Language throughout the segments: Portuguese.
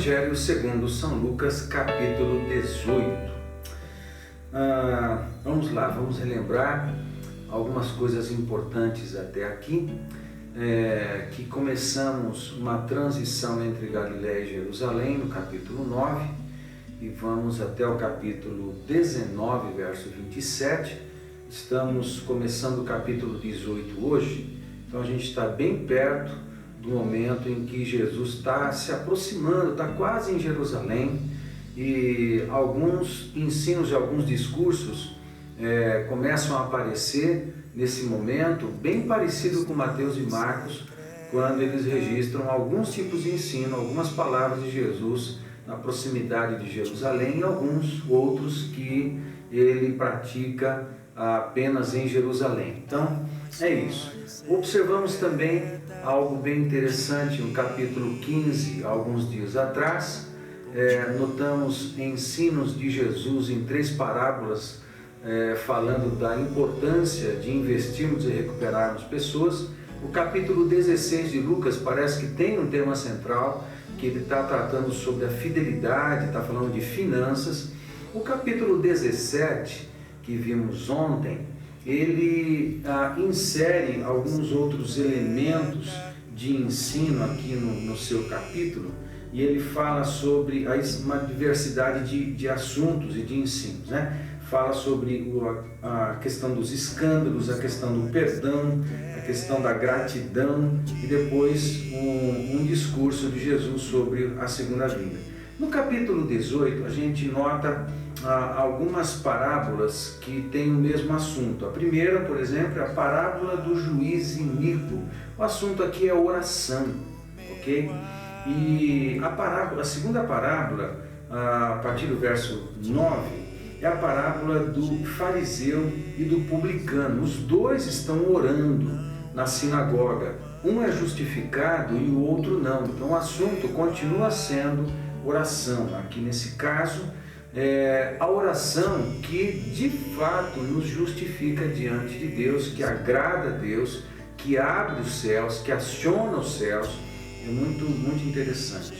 Evangelho segundo São Lucas, capítulo 18. Vamos lá, vamos relembrar algumas coisas importantes até aqui, que começamos uma transição entre Galiléia e Jerusalém no capítulo 9 e vamos até o capítulo 19, verso 27. Estamos começando o capítulo 18 hoje, então a gente está bem perto do momento em que Jesus está se aproximando, está quase em Jerusalém, e alguns ensinos e alguns discursos começam a aparecer nesse momento, bem parecido com Mateus e Marcos, quando eles registram alguns tipos de ensino, algumas palavras de Jesus na proximidade de Jerusalém e alguns outros que ele pratica apenas em Jerusalém. Então, é isso. Observamos também algo bem interessante no capítulo 15, alguns dias atrás. Notamos ensinos de Jesus em 3 parábolas, falando da importância de investirmos e recuperarmos pessoas. O capítulo 16 de Lucas parece que tem um tema central, que ele está tratando sobre a fidelidade, está falando de finanças. O capítulo 17, que vimos ontem, ele insere alguns outros elementos de ensino aqui no seu capítulo, e ele fala sobre uma diversidade de assuntos e de ensinos, né? Fala sobre a questão dos escândalos, a questão do perdão, a questão da gratidão e depois um discurso de Jesus sobre a segunda vinda. No capítulo 18 a gente nota algumas parábolas que têm o mesmo assunto. A primeira, por exemplo, é a parábola do juiz iníquo. O assunto aqui é oração, ok? E a segunda parábola, a partir do verso 9, é a parábola do fariseu e do publicano. Os dois estão orando na sinagoga. Um é justificado e o outro não. Então o assunto continua sendo oração. Aqui nesse caso, a oração que de fato nos justifica diante de Deus, que agrada a Deus, que abre os céus, que aciona os céus. É muito, muito interessante.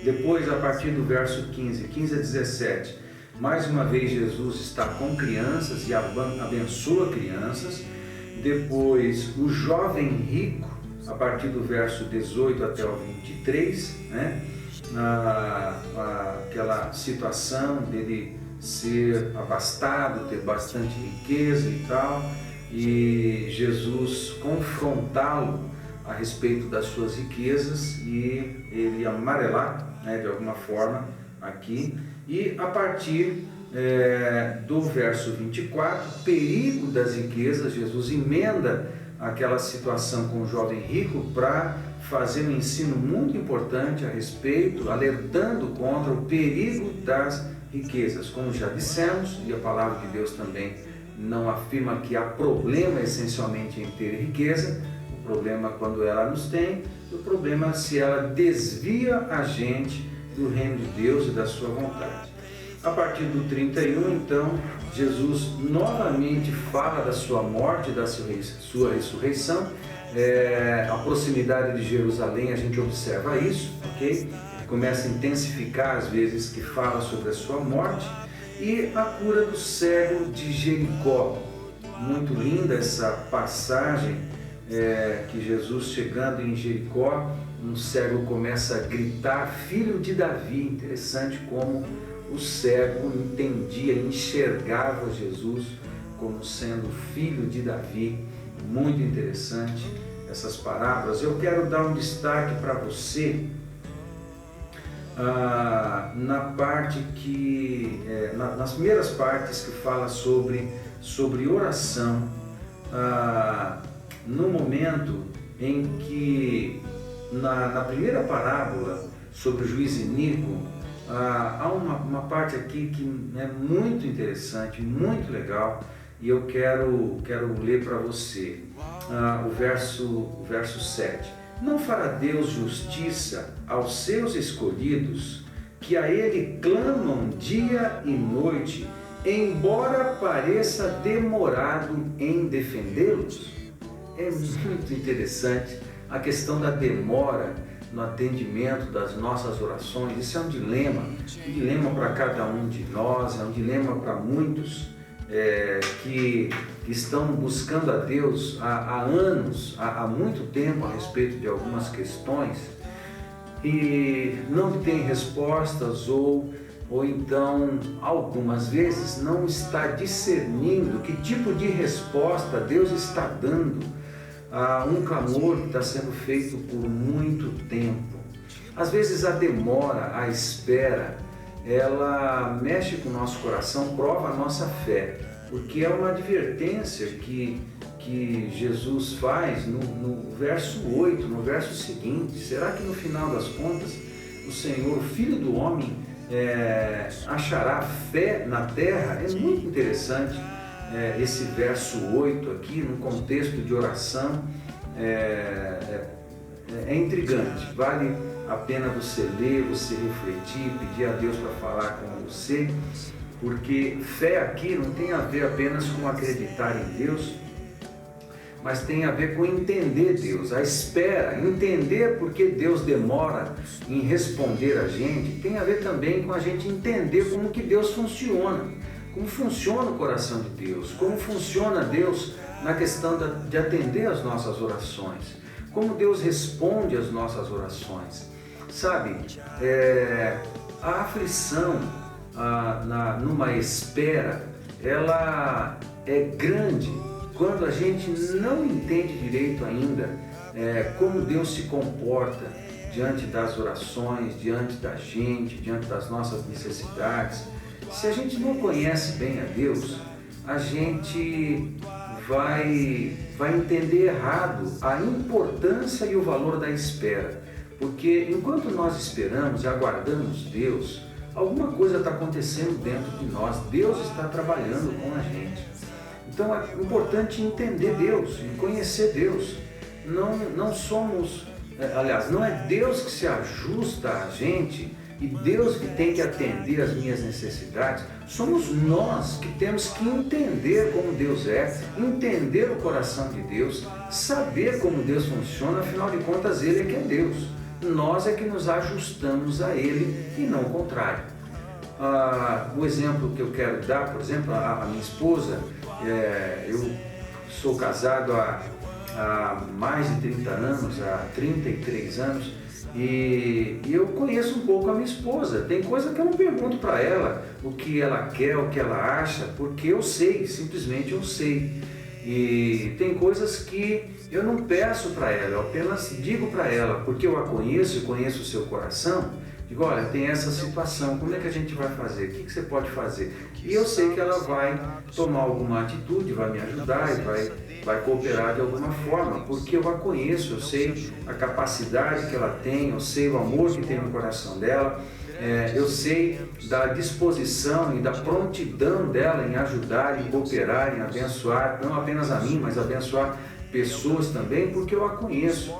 Depois, a partir do verso 15 a 17, mais uma vez Jesus está com crianças e abençoa crianças. Depois, o jovem rico, a partir do verso 18 até o 23, né? Aquela situação dele ser abastado, ter bastante riqueza e tal, e Jesus confrontá-lo a respeito das suas riquezas e ele amarelar, né, de alguma forma aqui. E a partir do verso 24, perigo das riquezas, Jesus emenda aquela situação com o jovem rico para fazer um ensino muito importante a respeito, alertando contra o perigo das riquezas. Como já dissemos, e a palavra de Deus também não afirma que há problema essencialmente em ter riqueza. O problema é quando ela nos tem, o problema é se ela desvia a gente do reino de Deus e da sua vontade. A partir do 31, então, Jesus novamente fala da sua morte e da sua ressurreição. A proximidade de Jerusalém, a gente observa isso, ok? Ele começa a intensificar as vezes que fala sobre a sua morte. E a cura do cego de Jericó. Muito linda essa passagem, que Jesus, chegando em Jericó, um cego começa a gritar, filho de Davi. Interessante como o cego entendia, enxergava Jesus como sendo filho de Davi. Muito interessante essas parábolas. Eu quero dar um destaque para você na parte que, nas primeiras partes que fala sobre oração, no momento em que, na primeira parábola sobre o juiz iníquo, há uma parte aqui que é muito interessante, muito legal, e eu quero ler para você o verso 7. Não fará Deus justiça aos seus escolhidos, que a Ele clamam dia e noite, embora pareça demorado em defendê-los? É muito interessante a questão da demora no atendimento das nossas orações. Isso é um dilema para cada um de nós, é um dilema para muitos que estão buscando a Deus há anos, há muito tempo a respeito de algumas questões e não tem respostas ou então algumas vezes não está discernindo que tipo de resposta Deus está dando a um clamor que está sendo feito por muito tempo. Às vezes a demora, a espera, ela mexe com o nosso coração, prova a nossa fé, porque é uma advertência que Jesus faz no verso 8, no verso seguinte. Será que no final das contas o Senhor, o Filho do Homem, achará fé na terra? É muito interessante esse verso 8 aqui, no contexto de oração, é intrigante. Vale a pena você ler, você refletir, pedir a Deus para falar com você, porque fé aqui não tem a ver apenas com acreditar em Deus, mas tem a ver com entender Deus, a espera, entender porque Deus demora em responder a gente, tem a ver também com a gente entender como que Deus funciona, como funciona o coração de Deus, como funciona Deus na questão de atender as nossas orações, como Deus responde às nossas orações. Sabe, a aflição numa espera, ela é grande quando a gente não entende direito ainda como Deus se comporta diante das orações, diante da gente, diante das nossas necessidades. Se a gente não conhece bem a Deus, a gente vai entender errado a importância e o valor da espera. Porque enquanto nós esperamos e aguardamos Deus, alguma coisa está acontecendo dentro de nós. Deus está trabalhando com a gente. Então é importante entender Deus e conhecer Deus. Não somos, aliás, não é Deus que se ajusta a gente e Deus que tem que atender as minhas necessidades. Somos nós que temos que entender como Deus é, entender o coração de Deus, saber como Deus funciona, afinal de contas Ele é que é Deus. Nós é que nos ajustamos a Ele e não o contrário. O exemplo que eu quero dar, por exemplo, a minha esposa, eu sou casado há mais de 30 anos, há 33 anos, e eu conheço um pouco a minha esposa. Tem coisa que eu não pergunto para ela o que ela quer, o que ela acha, porque eu sei, simplesmente eu sei. E tem coisas que eu não peço para ela, eu apenas digo para ela, porque eu a conheço e conheço o seu coração. Digo, olha, tem essa situação, como é que a gente vai fazer? O que você pode fazer? E eu sei que ela vai tomar alguma atitude, vai me ajudar e vai cooperar de alguma forma, porque eu a conheço, eu sei a capacidade que ela tem, eu sei o amor que tem no coração dela, eu sei da disposição e da prontidão dela em ajudar, em cooperar, em abençoar, não apenas a mim, mas abençoar pessoas também, porque eu a conheço.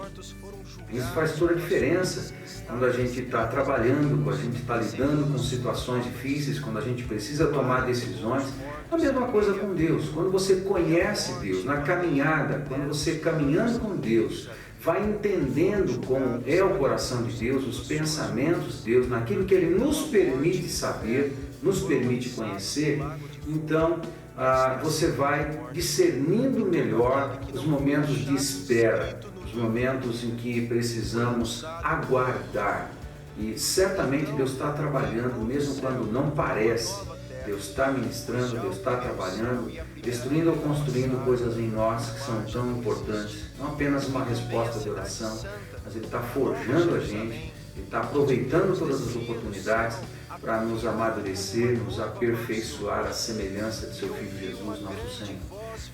Isso faz toda a diferença quando a gente está trabalhando, quando a gente está lidando com situações difíceis, quando a gente precisa tomar decisões. A mesma coisa com Deus. Quando você conhece Deus na caminhada, quando você caminhando com Deus, vai entendendo como é o coração de Deus, os pensamentos de Deus, naquilo que Ele nos permite saber, nos permite conhecer, então você vai discernindo melhor os momentos de espera, os momentos em que precisamos aguardar. E certamente Deus está trabalhando, mesmo quando não parece. Deus está ministrando, Deus está trabalhando, destruindo ou construindo coisas em nós que são tão importantes. Não apenas uma resposta de oração, mas Ele está forjando a gente, Ele está aproveitando todas as oportunidades para nos amadurecer, nos aperfeiçoar à semelhança de seu Filho Jesus, nosso Senhor.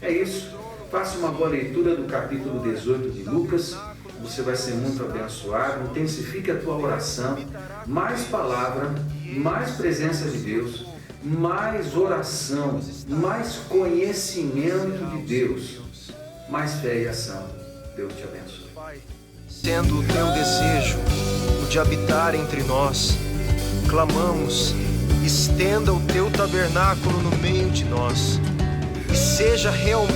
É isso. Faça uma boa leitura do capítulo 18 de Lucas. Você vai ser muito abençoado. Intensifique a tua oração. Mais palavra, mais presença de Deus, mais oração, mais conhecimento de Deus, mais fé e ação. Deus te abençoe. Sendo o teu desejo o de habitar entre nós, clamamos, estenda o teu tabernáculo no meio de nós, e seja realmente